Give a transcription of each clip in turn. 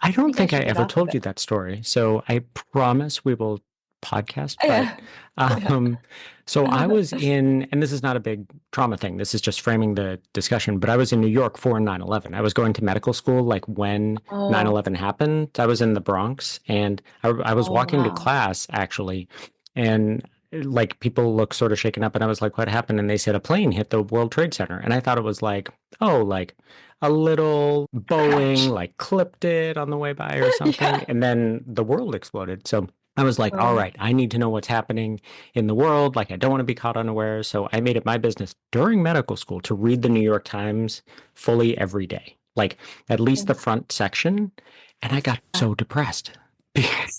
I I don't think I think I should get ever off of told it. you that story, so I promise we will podcast. But Yeah. Yeah. um, so I was in, and this is not a big trauma thing. This is just framing the discussion. But I was in New York for 9/11. I was going to medical school like when nine Oh, eleven happened. I was in the Bronx, and I was oh walking to wow. class actually, and like people looked sort of shaken up, and I was like, "What happened?" And they said a plane hit the World Trade Center, and I thought it was like, oh, like a little Boeing Crash. like clipped it on the way by or something, Yeah. and then the world exploded. So I was like, all Oh, right, I need to know what's happening in the world. Like, I don't want to be caught unaware. So I made it my business during medical school to read the New York Times fully every day, like at least the oh, front section. And I got yeah. so depressed.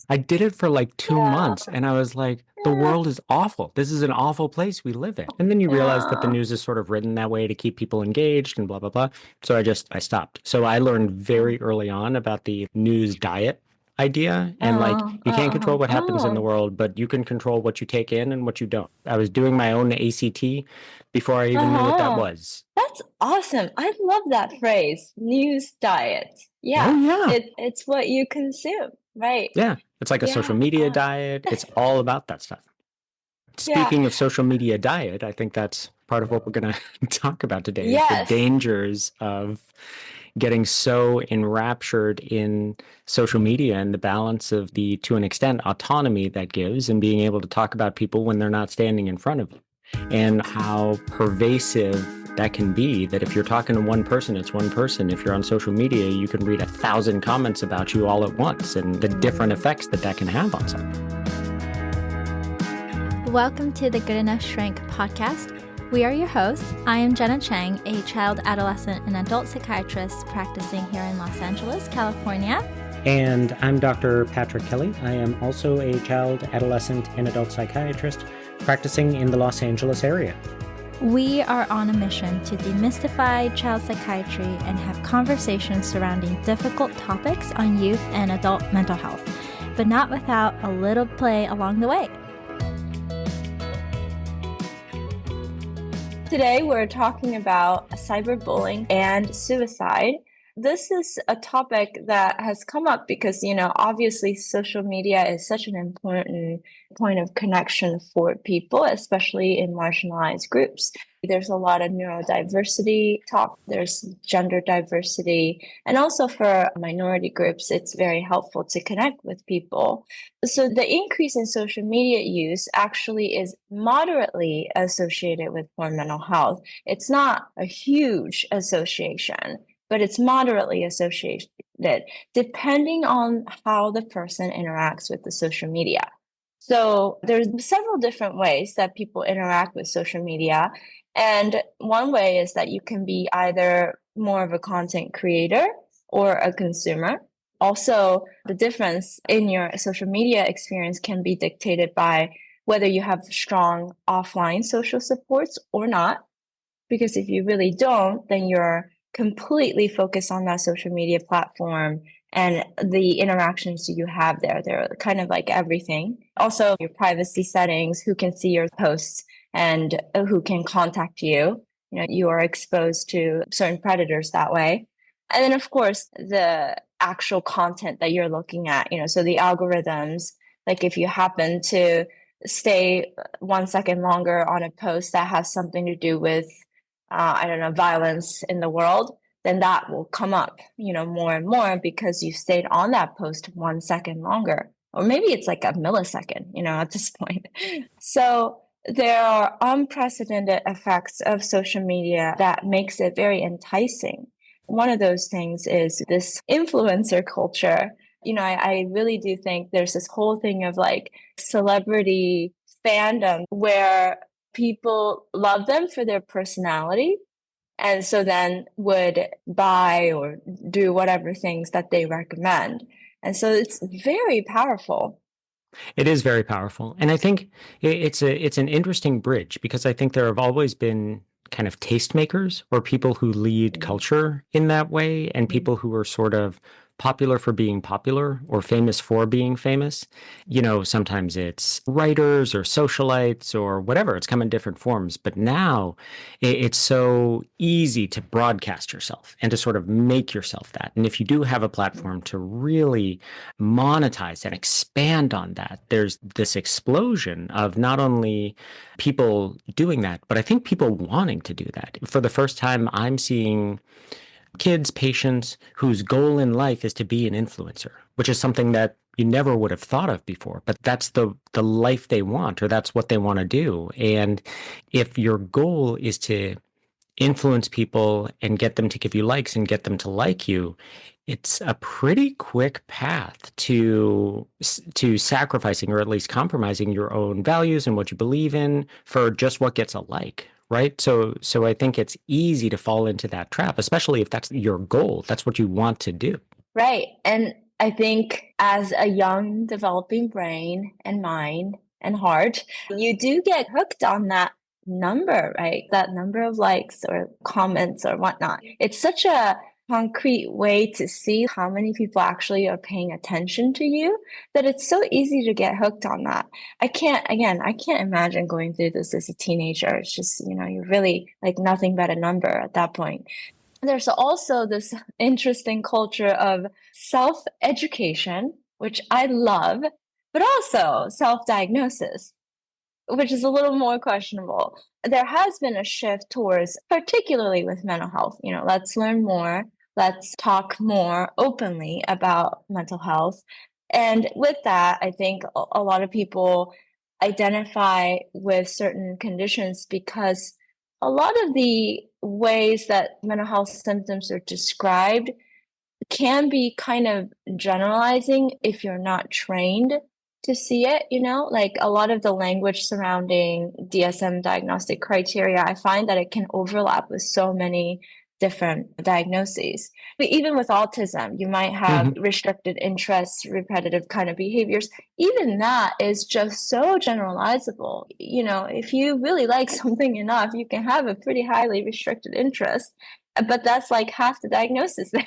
I did it for like 2 months and I was like, the Yeah. world is awful. This is an awful place we live in. And then you realize that the Yeah. news is sort of written that way to keep people engaged and blah, blah, blah. So I stopped. So I learned very early on about the news diet idea. And like, you can't control what happens in the Oh. world, but you can control what you take in and what you don't. I was doing my own ACT before I even knew what that Uh-huh. was. That's awesome. I love that phrase, news diet. Oh, Yeah, yeah. it's what you consume, right? Yeah. It's like a social Yeah. media diet. It's all about that stuff. Yeah. Speaking of social media diet, I think that's part of what we're going to talk about today is the Yes. dangers of getting so enraptured in social media and the balance of the, to an extent, autonomy that gives and being able to talk about people when they're not standing in front of you and how pervasive that can be that if you're talking to one person, it's one person. If you're on social media, you can read 1,000 comments about you all at once and the different Mm. effects that that can have on someone. Welcome to the Good.Enough.Shrink podcast. We are your hosts. I am Jenna Chang, a child, adolescent, and adult psychiatrist practicing here in Los Angeles, California. And I'm Dr. Patrick Kelly. I am also a child, adolescent, and adult psychiatrist practicing in the Los Angeles area. We are on a mission to demystify child psychiatry and have conversations surrounding difficult topics on youth and adult mental health, but not without a little play along the way. Today we're talking about cyberbullying and suicide. This is a topic that has come up because, obviously social media is such an important point of connection for people, especially in marginalized groups. There's a lot of neurodiversity talk, there's gender diversity, and also for minority groups, it's very helpful to connect with people. So the increase in social media use actually is moderately associated with poor mental health. It's not a huge association, but it's moderately associated depending on how the person interacts with the social media. So there's several different ways that people interact with social media. And one way is that you can be either more of a content creator or a consumer. Also, the difference in your social media experience can be dictated by whether you have strong offline social supports or not. Because if you really don't, then you're completely focused on that social media platform and the interactions you have there. They're kind of like everything. Also, your privacy settings, who can see your posts and who can contact you. You are exposed to certain predators that way. And then, of course, the actual content that you're looking at, so the algorithms, like if you happen to stay 1 second longer on a post that has something to do with I don't know, violence in the world, then that will come up, more and more because you stayed on that post 1 second longer. Or maybe it's like a millisecond, at this point. So there are unprecedented effects of social media that makes it very enticing. One of those things is this influencer culture. I really do think there's this whole thing of like celebrity fandom where people love them for their personality and so then would buy or do whatever things that they recommend. And so it's very powerful. It is very powerful. And I think it's an interesting bridge because I think there have always been kind of tastemakers or people who lead Mhm. culture in that way and Mhm. people who are sort of popular for being popular or famous for being famous. Sometimes it's writers or socialites or whatever. It's come in different forms. But now it's so easy to broadcast yourself and to sort of make yourself that. And if you do have a platform to really monetize and expand on that, there's this explosion of not only people doing that, but I think people wanting to do that. For the first time, I'm seeing kids, patients whose goal in life is to be an influencer, which is something that you never would have thought of before, but that's the life they want, or that's what they want to do. And if your goal is to influence people and get them to give you likes and get them to like you, it's a pretty quick path to sacrificing, or at least compromising, your own values and what you believe in for just what gets a like. Right. So I think it's easy to fall into that trap, especially if that's your goal. That's what you want to do. Right. And I think as a young developing brain and mind and heart, you do get hooked on that number, right? That number of likes or comments or whatnot. It's such a concrete way to see how many people actually are paying attention to you that it's so easy to get hooked on that. I can't imagine going through this as a teenager. It's just, you're really like nothing but a number at that point. There's also this interesting culture of self-education, which I love, but also self-diagnosis, which is a little more questionable. There has been a shift towards, particularly with mental health, let's learn more, let's talk more openly about mental health. And with that, I think a lot of people identify with certain conditions because a lot of the ways that mental health symptoms are described can be kind of generalizing if you're not trained to see it, like a lot of the language surrounding DSM diagnostic criteria, I find that it can overlap with so many different diagnoses. But even with autism, you might have restricted interests, repetitive kind of behaviors. Even that is just so generalizable. If you really like something enough, you can have a pretty highly restricted interest, but that's like half the diagnosis there.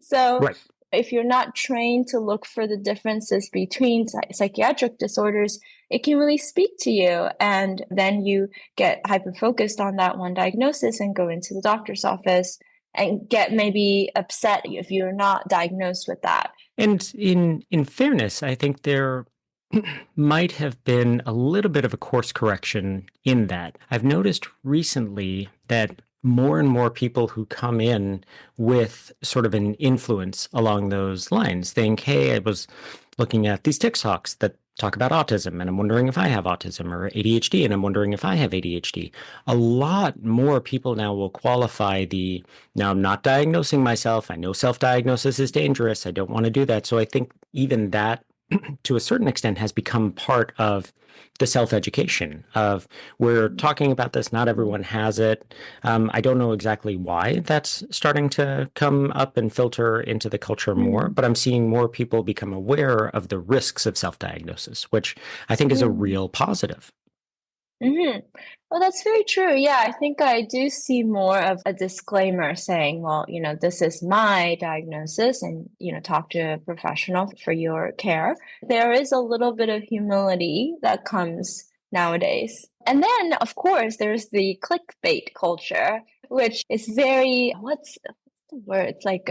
So right. If you're not trained to look for the differences between psychiatric disorders, it can really speak to you. And then you get hyper-focused on that one diagnosis and go into the doctor's office and get maybe upset if you're not diagnosed with that. And in fairness, I think there might have been a little bit of a course correction in that. I've noticed recently that more and more people who come in with sort of an influence along those lines think, hey, I was looking at these TikToks that talk about autism, and I'm wondering if I have autism, or ADHD, and I'm wondering if I have ADHD. A lot more people now will qualify now I'm not diagnosing myself. I know self-diagnosis is dangerous. I don't want to do that. So I think even that, to a certain extent, has become part of the self-education of, we're talking about this, not everyone has it. I don't know exactly why that's starting to come up and filter into the culture more, but I'm seeing more people become aware of the risks of self-diagnosis, which I think is a real positive. Well, that's very true. Yeah, I think I do see more of a disclaimer saying, well, this is my diagnosis, and, talk to a professional for your care. There is a little bit of humility that comes nowadays. And then, of course, there's the clickbait culture, which is very, what's the word? It's like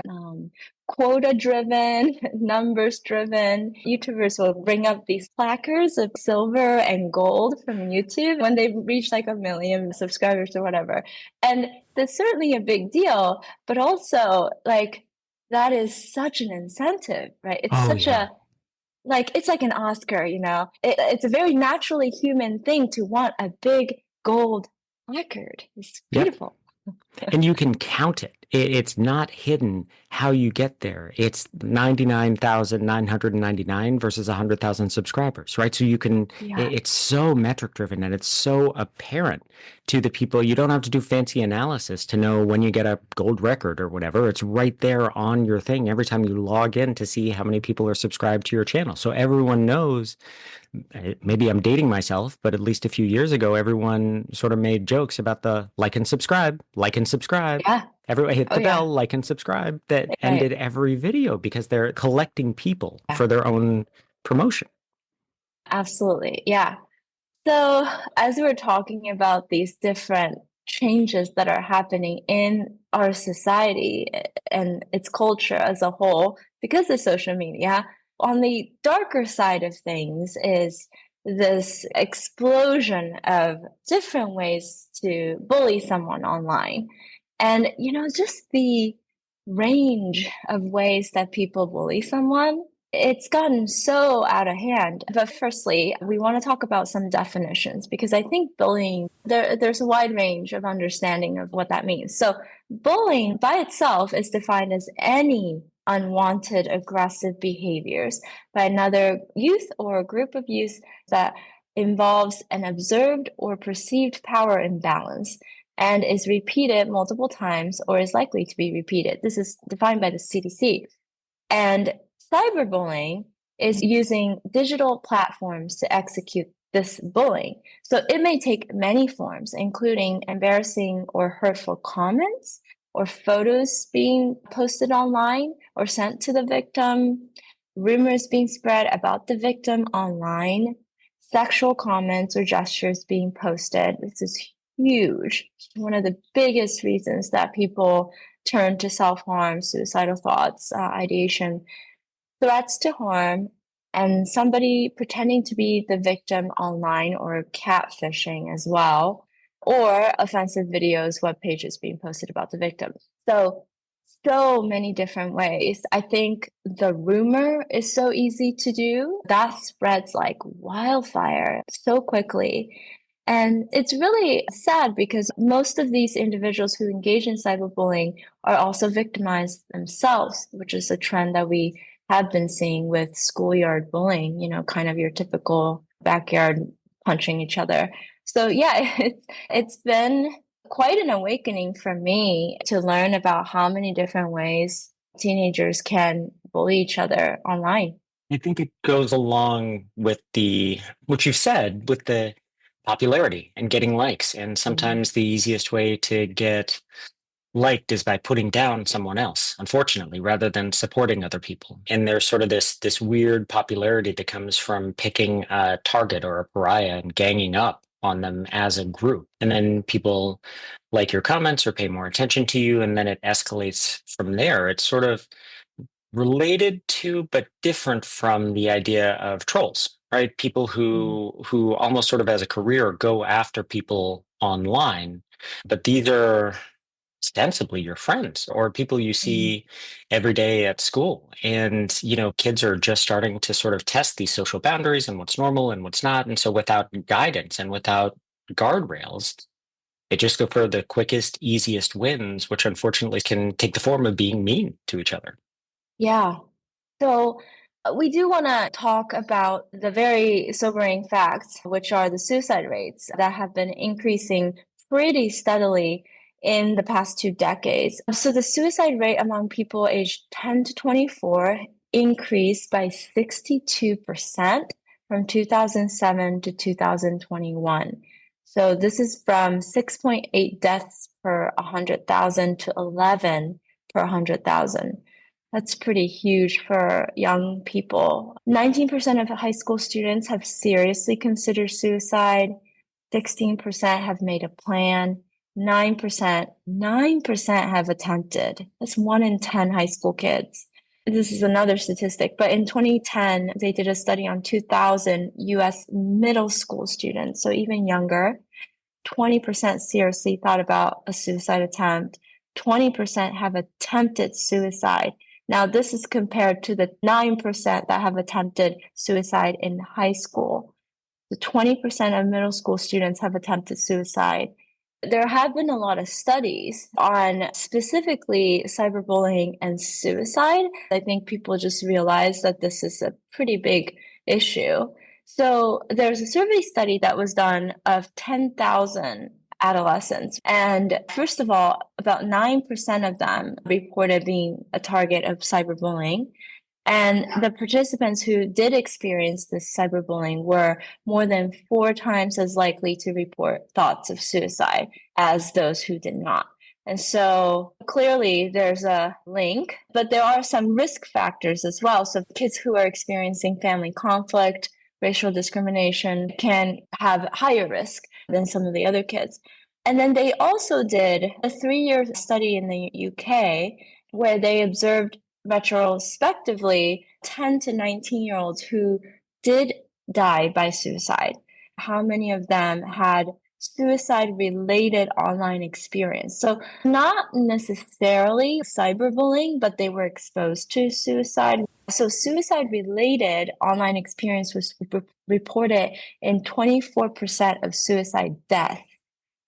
quota driven, numbers driven. YouTubers will bring up these placards of silver and gold from YouTube when they reach like 1 million subscribers or whatever. And that's certainly a big deal, but also like that is such an incentive, right? It's it's like an Oscar, it's a very naturally human thing to want a big gold placard. It's beautiful. Yep. And you can count it. It's not hidden how you get there. It's 99,999 versus 100,000 subscribers, right? So you can, it's so metric driven, and it's so apparent to the people. You don't have to do fancy analysis to know when you get a gold record or whatever. It's right there on your thing every time you log in to see how many people are subscribed to your channel. So everyone knows maybe I'm dating myself, but at least a few years ago, everyone sort of made jokes about the like and subscribe. Yeah. Everyone hit Oh, the yeah. bell, like and subscribe that Right. ended every video because they're collecting people Yeah. for their own promotion. Absolutely. Yeah. So, as we're talking about these different changes that are happening in our society and its culture as a whole, because of social media, on the darker side of things is this explosion of different ways to bully someone online. And, just the range of ways that people bully someone, it's gotten so out of hand. But firstly, we want to talk about some definitions because I think bullying, there's a wide range of understanding of what that means. So, bullying by itself is defined as any unwanted aggressive behaviors by another youth or a group of youth that involves an observed or perceived power imbalance and is repeated multiple times or is likely to be repeated. This is defined by the CDC. And cyberbullying is using digital platforms to execute this bullying. So it may take many forms, including embarrassing or hurtful comments or photos being posted online or sent to the victim, rumors being spread about the victim online, sexual comments or gestures being posted. This is huge. One of the biggest reasons that people turn to self-harm, suicidal thoughts, ideation, threats to harm, and somebody pretending to be the victim online or catfishing as well, or offensive videos, web pages being posted about the victim. So many different ways. I think the rumor is so easy to do. That spreads like wildfire so quickly. And it's really sad because most of these individuals who engage in cyberbullying are also victimized themselves, which is a trend that we have been seeing with schoolyard bullying, kind of your typical backyard punching each other. So yeah, it's been quite an awakening for me to learn about how many different ways teenagers can bully each other online. I think it goes along with what you've said, with the popularity and getting likes. And Mhm. sometimes the easiest way to get liked is by putting down someone else, unfortunately, rather than supporting other people. And there's sort of this weird popularity that comes from picking a target or a pariah and ganging up on them as a group. And then people like your comments or pay more attention to you, and then it escalates from there. It's sort of related to but different from the idea of trolls, right? People Mhm. who almost sort of as a career go after people online, but these are ostensibly your friends or people you Mhm. see every day at school. And kids are just starting to sort of test these social boundaries and what's normal and what's not. And so without guidance and without guardrails, they just go for the quickest, easiest wins, which unfortunately can take the form of being mean to each other. Yeah. So, we do want to talk about the very sobering facts, which are the suicide rates that have been increasing pretty steadily in the past 2 decades. So, the suicide rate among people aged 10 to 24 increased by 62% from 2007 to 2021. So, this is from 6.8 deaths per 100,000 to 11 per 100,000. That's pretty huge for young people. 19% of high school students have seriously considered suicide. 16% have made a plan. 9% have attempted. That's 1 in 10 high school kids. This is another statistic, but in 2010, they did a study on 2,000 US middle school students, so even younger. 20% seriously thought about a suicide attempt. 20% have attempted suicide. Now, this is compared to the 9% that have attempted suicide in high school. The 20% of middle school students have attempted suicide. There have been a lot of studies on specifically cyberbullying and suicide. I think people just realize that this is a pretty big issue. So there's a survey study that was done of 10,000 adolescents. And first of all, about 9% of them reported being a target of cyberbullying. And the participants who did experience this cyberbullying were more than 4 times as likely to report thoughts of suicide as those who did not. And so clearly there's a link, but there are some risk factors as well. So kids who are experiencing family conflict, racial discrimination can have higher risk than some of the other kids. And then they also did a 3-year study in the UK where they observed retrospectively 10 to 19-year-olds who did die by suicide. How many of them had suicide-related online experience? So not necessarily cyberbullying, but they were exposed to suicide. So suicide-related online experience was reported in 24% of suicide deaths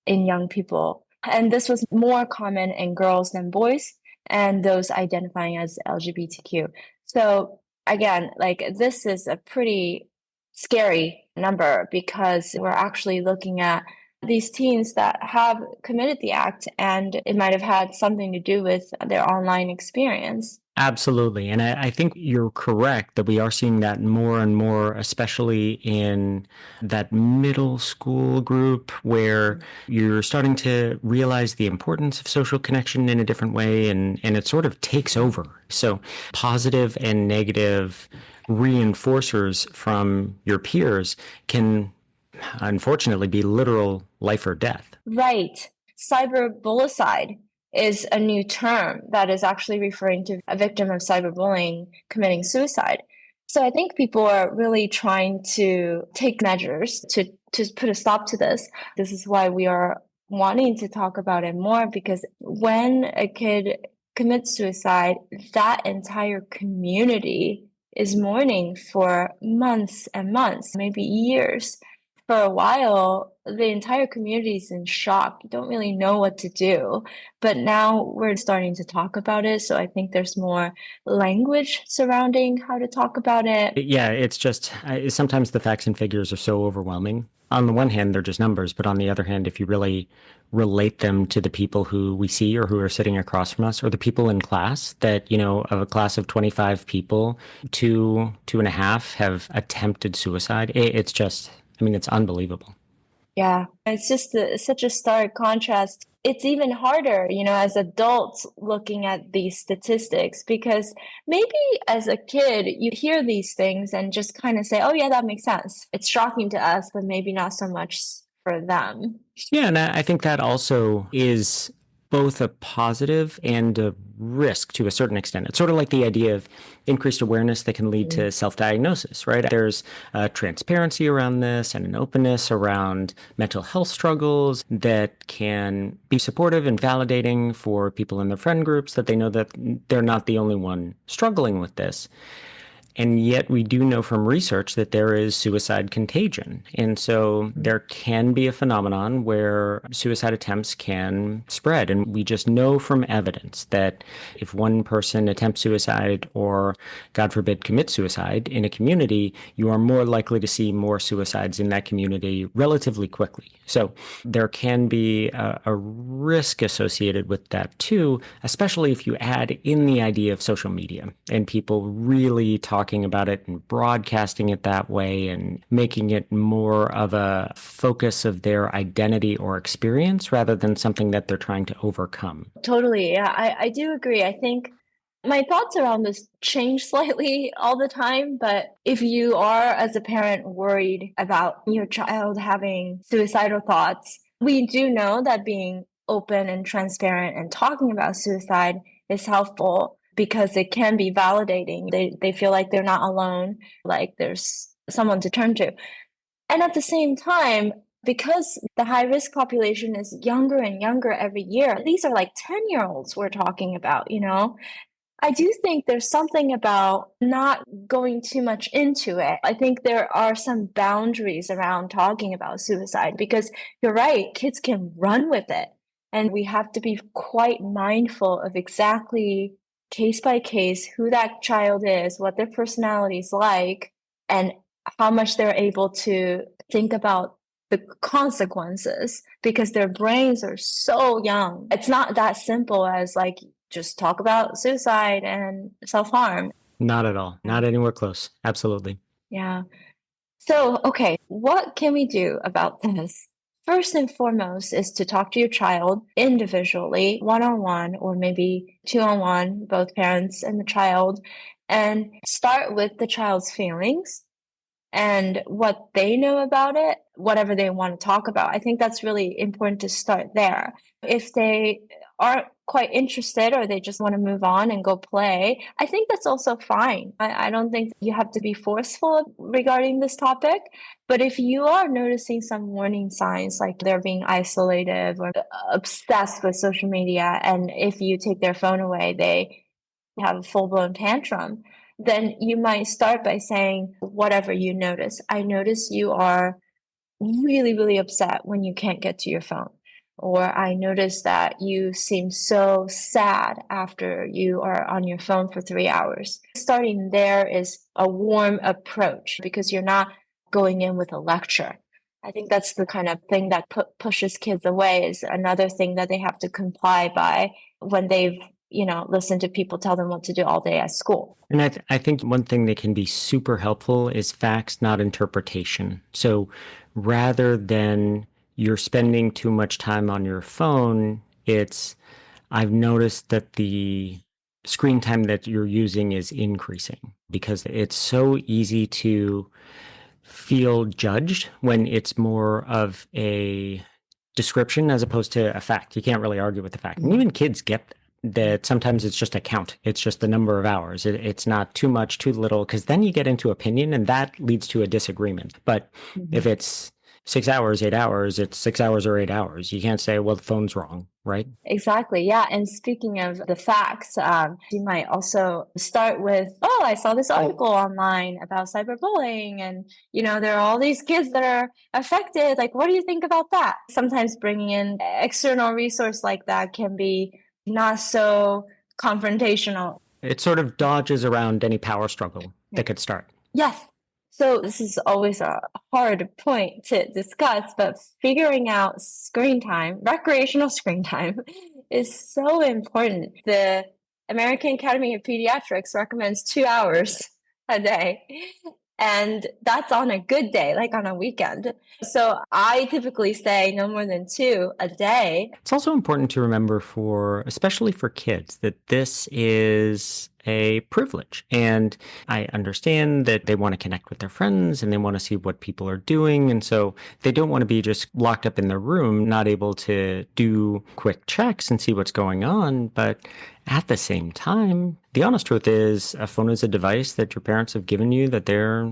in young people. And this was more common in girls than boys and those identifying as LGBTQ. So again, like this is a pretty scary number because we're actually looking at these teens that have committed the act and it might have had something to do with their online experience. Absolutely. And I think you're correct that we are seeing that more and more, especially in that middle school group where you're starting to realize the importance of social connection in a different way and it sort of takes over. So positive and negative reinforcers from your peers can unfortunately be literal life or death. Right. Cyberbullicide is a new term that is actually referring to a victim of cyberbullying committing suicide. So I think people are really trying to take measures to put a stop to this. This is why we are wanting to talk about it more, because when a kid commits suicide, that entire community is mourning for months and months, maybe years. For a while, the entire community is in shock. You don't really know what to do. But now we're starting to talk about it. So I think there's more language surrounding how to talk about it. Yeah, it's just sometimes the facts and figures are so overwhelming. On the one hand, they're just numbers, but on the other hand, if you really relate them to the people who we see or who are sitting across from us or the people in class that, of a class of 25 people, two and a half have attempted suicide, it's just, it's unbelievable. Yeah, it's just such a stark contrast. It's even harder, as adults looking at these statistics, because maybe as a kid, you hear these things and just kind of say, oh, yeah, that makes sense. It's shocking to us, but maybe not so much for them. Yeah, and I think that also is both a positive and a risk to a certain extent. It's sort of like the idea of increased awareness that can lead to self-diagnosis, right? There's transparency around this and an openness around mental health struggles that can be supportive and validating for people in their friend groups, that they know that they're not the only one struggling with this. And yet we do know from research that there is suicide contagion. And so there can be a phenomenon where suicide attempts can spread. And we just know from evidence that if one person attempts suicide or, God forbid, commits suicide in a community, you are more likely to see more suicides in that community relatively quickly. So there can be a risk associated with that too, especially if you add in the idea of social media and people really talking about it and broadcasting it that way and making it more of a focus of their identity or experience rather than something that they're trying to overcome. Totally. Yeah, I do agree. I think my thoughts around this change slightly all the time, but if you are, as a parent, worried about your child having suicidal thoughts, we do know that being open and transparent and talking about suicide is helpful because it can be validating. They feel like they're not alone, like there's someone to turn to. And at the same time, because the high-risk population is younger and younger every year, these are like 10-year-olds we're talking about, I do think there's something about not going too much into it. I think there are some boundaries around talking about suicide because you're right, kids can run with it. And we have to be quite mindful of exactly case by case who that child is, what their personality is like, and how much they're able to think about the consequences because their brains are so young. It's not that simple as like, just talk about suicide and self-harm. Not at all. Yeah. Not anywhere close. Absolutely. Yeah. So, okay, what can we do about this? First and foremost is to talk to your child individually, one-on-one, or maybe two-on-one, both parents and the child, and start with the child's feelings and what they know about it, whatever they want to talk about. I think that's really important to start there. If they aren't quite interested or they just want to move on and go play, I think that's also fine. I don't think you have to be forceful regarding this topic. But if you are noticing some warning signs, like they're being isolated or obsessed with social media, and if you take their phone away, they have a full-blown tantrum, then you might start by saying whatever you notice. I notice you are really, really upset when you can't get to your phone. Or I notice that you seem so sad after you are on your phone for 3 hours. Starting there is a warm approach because you're not going in with a lecture. I think that's the kind of thing that pushes kids away, is another thing that they have to comply by when they've listen to people tell them what to do all day at school. And I think one thing that can be super helpful is facts, not interpretation. So rather than you're spending too much time on your phone, I've noticed that the screen time that you're using is increasing because it's so easy to feel judged when it's more of a description as opposed to a fact. You can't really argue with the fact. And even kids get that sometimes it's just a count. It's just the number of hours. It's not too much, too little, because then you get into opinion and that leads to a disagreement. But if it's 6 hours, 8 hours, it's 6 hours or 8 hours. You can't say, well, the phone's wrong, right? Exactly. Yeah. And speaking of the facts, you might also start with, oh, I saw this article online about cyberbullying, and, there are all these kids that are affected. Like, what do you think about that? Sometimes bringing in external resource like that can be not so confrontational. It sort of dodges around any power struggle that could start. Yes. So this is always a hard point to discuss, but figuring out screen time, recreational screen time, is so important. The American Academy of Pediatrics recommends 2 hours a day. And that's on a good day, like on a weekend. So I typically say no more than 2 a day. It's also important to remember especially for kids, that this is a privilege. And I understand that they want to connect with their friends and they want to see what people are doing. And so they don't want to be just locked up in their room, not able to do quick checks and see what's going on. But at the same time, the honest truth is a phone is a device that your parents have given you that they're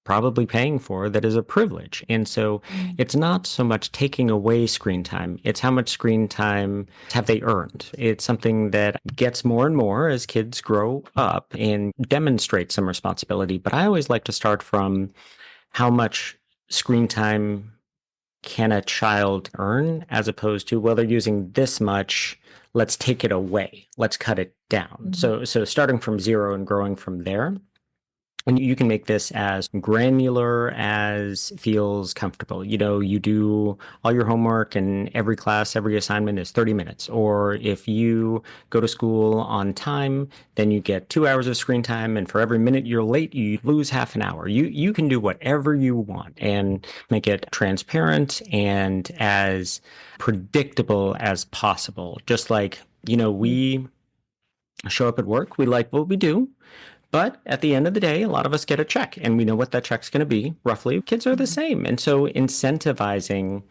probably paying for, that is a privilege. And so it's not so much taking away screen time, it's how much screen time have they earned. It's something that gets more and more as kids grow up and demonstrate some responsibility. But I always like to start from how much screen time can a child earn, as opposed to, well, they're using this much, let's take it away, let's cut it down. So starting from zero and growing from there. And you can make this as granular as feels comfortable. You do all your homework and every class, every assignment is 30 minutes. Or if you go to school on time, then you get 2 hours of screen time. And for every minute you're late, you lose half an hour. You can do whatever you want and make it transparent and as predictable as possible. Just like, we show up at work, we like what we do. But at the end of the day, a lot of us get a check and we know what that check's going to be. Roughly, kids are the same. And so incentivizing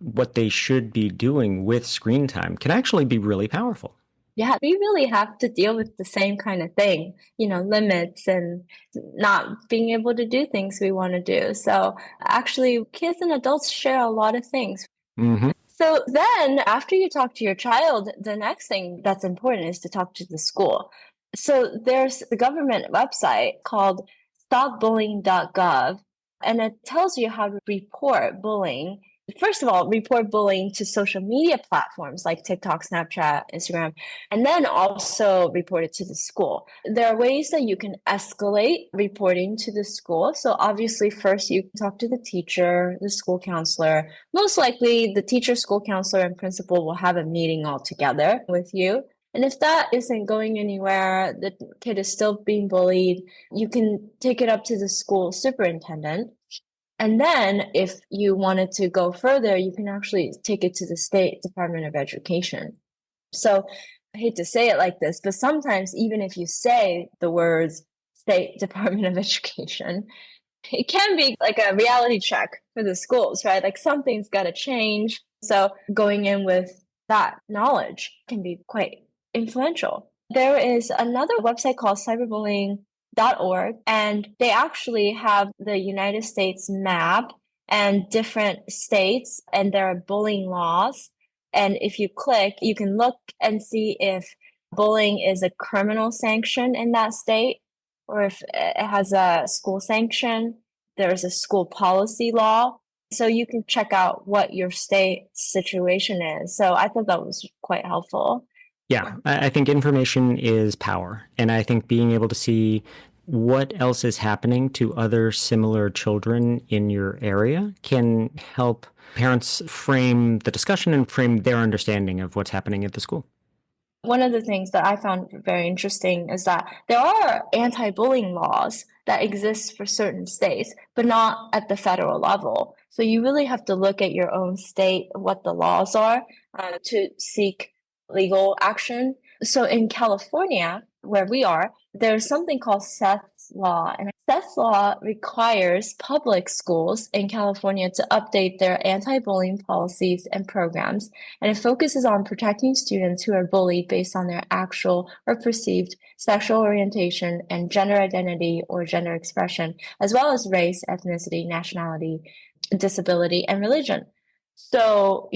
what they should be doing with screen time can actually be really powerful. Yeah, we really have to deal with the same kind of thing, limits and not being able to do things we want to do. So actually, kids and adults share a lot of things. Mm-hmm. So then after you talk to your child, the next thing that's important is to talk to the school. So there's the government website called stopbullying.gov, and it tells you how to report bullying. First of all, report bullying to social media platforms like TikTok, Snapchat, Instagram, and then also report it to the school. There are ways that you can escalate reporting to the school. So obviously, first you talk to the teacher, the school counselor. Most likely, the teacher, school counselor, and principal will have a meeting all together with you. And if that isn't going anywhere, the kid is still being bullied, you can take it up to the school superintendent. And then if you wanted to go further, you can actually take it to the State Department of Education. So I hate to say it like this, but sometimes even if you say the words State Department of Education, it can be like a reality check for the schools, right? Like something's got to change. So going in with that knowledge can be quite influential. There is another website called cyberbullying.org, and they actually have the United States map and different states and their bullying laws. And if you click, you can look and see if bullying is a criminal sanction in that state, or if it has a school sanction. There's a school policy law. So you can check out what your state situation is. So I thought that was quite helpful. Yeah, I think information is power. And I think being able to see what else is happening to other similar children in your area can help parents frame the discussion and frame their understanding of what's happening at the school. One of the things that I found very interesting is that there are anti-bullying laws that exist for certain states, but not at the federal level. So you really have to look at your own state, what the laws are, to seek legal action. So in California, where we are, there's something called Seth's Law. And Seth's Law requires public schools in California to update their anti-bullying policies and programs. And it focuses on protecting students who are bullied based on their actual or perceived sexual orientation and gender identity or gender expression, as well as race, ethnicity, nationality, disability, and religion. So,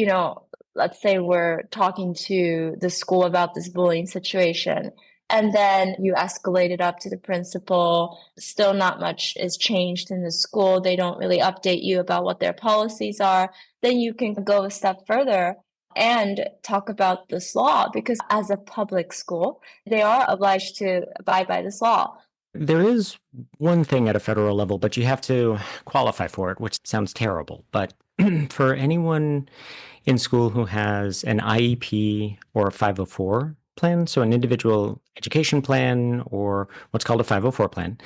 let's say we're talking to the school about this bullying situation, and then you escalate it up to the principal. Still not much is changed in the school. They don't really update you about what their policies are. Then you can go a step further and talk about this law, because as a public school, they are obliged to abide by this law. There is one thing at a federal level, but you have to qualify for it, which sounds terrible. But for anyone in school who has an IEP or a 504 plan, so an individual education plan or what's called a 504 plan,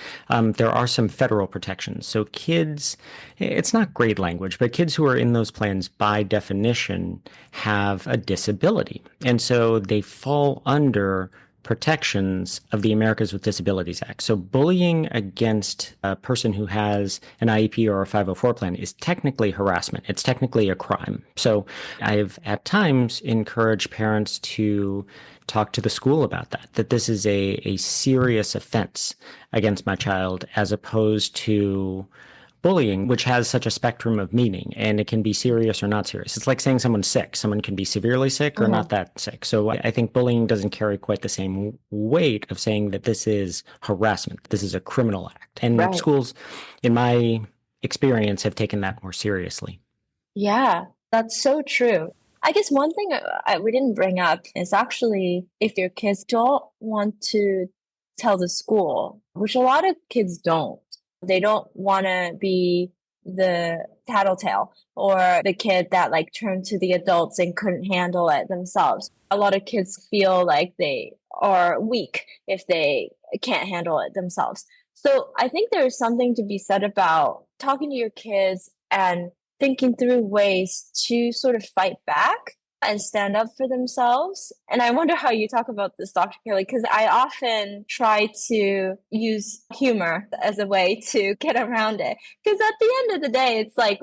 there are some federal protections. So kids, it's not grade language, but kids who are in those plans by definition have a disability. And so they fall under protections of the Americans with Disabilities Act. So bullying against a person who has an IEP or a 504 plan is technically harassment. It's technically a crime. So I've at times encouraged parents to talk to the school about that this is a serious offense against my child, as opposed to bullying, which has such a spectrum of meaning, and it can be serious or not serious. It's like saying someone's sick. Someone can be severely sick or not that sick. So I think bullying doesn't carry quite the same weight of saying that this is harassment. This is a criminal act. And schools, in my experience, have taken that more seriously. Yeah, that's so true. I guess one thing we didn't bring up is actually if your kids don't want to tell the school, which a lot of kids don't. They don't want to be the tattletale or the kid that turned to the adults and couldn't handle it themselves. A lot of kids feel like they are weak if they can't handle it themselves. So I think there's something to be said about talking to your kids and thinking through ways to sort of fight back and stand up for themselves. And I wonder how you talk about this, Dr. Kelly, because I often try to use humor as a way to get around it. Because at the end of the day, it's like,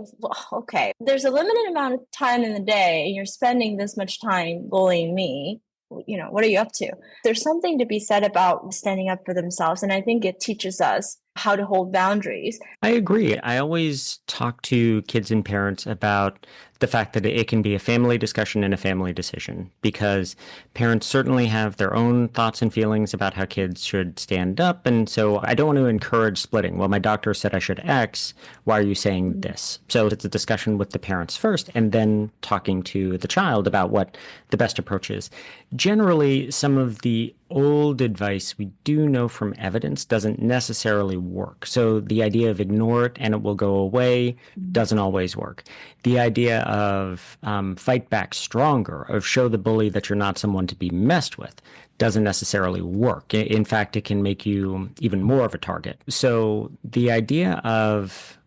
okay, there's a limited amount of time in the day, and you're spending this much time bullying me. What are you up to? There's something to be said about standing up for themselves. And I think it teaches us how to hold boundaries. I agree. I always talk to kids and parents about the fact that it can be a family discussion and a family decision, because parents certainly have their own thoughts and feelings about how kids should stand up. And so I don't want to encourage splitting. Well, my doctor said I should X. Why are you saying this? So it's a discussion with the parents first, and then talking to the child about what the best approach is. Generally, some of the old advice we do know from evidence doesn't necessarily work. So the idea of ignore it and it will go away doesn't always work. The idea of fight back stronger, of show the bully that you're not someone to be messed with, doesn't necessarily work. In fact, it can make you even more of a target. So the idea of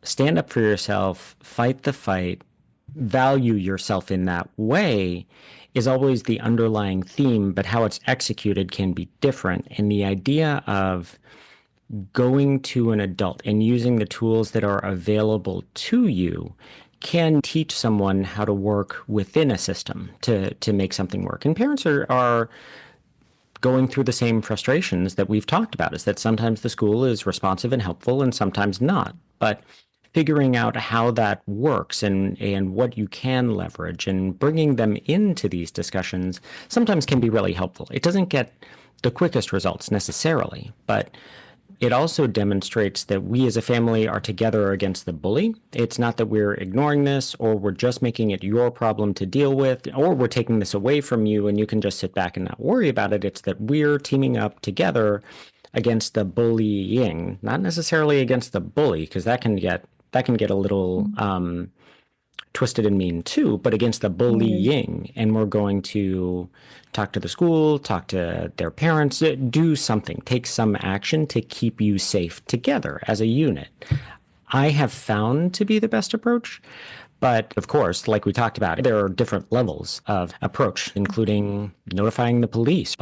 stand up for yourself, fight the fight, value yourself in that way is always the underlying theme, but how it's executed can be different. And the idea of going to an adult and using the tools that are available to you can teach someone how to work within a system to make something work. And parents are going through the same frustrations that we've talked about, is that sometimes the school is responsive and helpful and sometimes not. But figuring out how that works and what you can leverage and bringing them into these discussions sometimes can be really helpful. It doesn't get the quickest results necessarily, but it also demonstrates that we as a family are together against the bully. It's not that we're ignoring this or we're just making it your problem to deal with, or we're taking this away from you and you can just sit back and not worry about it. It's that we're teaming up together against the bullying, not necessarily against the bully, because that can get a little twisted and mean too, but against the bullying. And we're going to talk to the school, talk to their parents, do something, take some action to keep you safe together as a unit. I have found to be the best approach. But of course, like we talked about, there are different levels of approach, including notifying the police.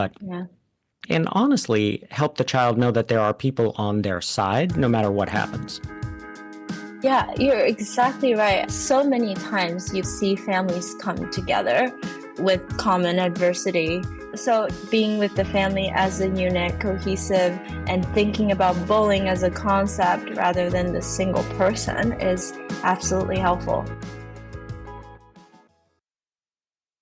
And honestly, help the child know that there are people on their side no matter what happens. Yeah, you're exactly right. So many times you see families come together with common adversity. So being with the family as a unit, cohesive, and thinking about bullying as a concept rather than the single person is absolutely helpful.